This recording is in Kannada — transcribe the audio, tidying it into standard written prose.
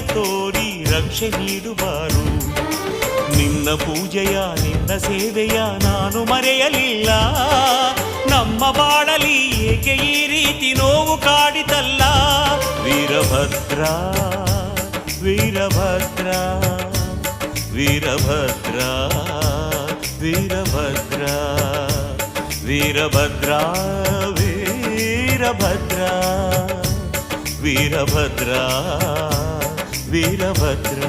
ತೋರಿ ರಕ್ಷೆ ನೀಡುವಾರು. ನಿನ್ನ ಪೂಜೆಯ ನಿನ್ನ ಸೇವೆಯ ನಾನು ಮರೆಯಲಿಲ್ಲ. ನಮ್ಮ ಬಾಳಲಿ ಏಕೆ ಈ ರೀತಿ ನೋವು ಕಾಡಿತಲ್ಲ. ವೀರಭದ್ರ ವೀರಭದ್ರ ವೀರಭದ್ರ ವೀರಭದ್ರ ವೀರಭದ್ರ ವೀರಭದ್ರ ವೀರಭದ್ರ ವೀರಭದ್ರ.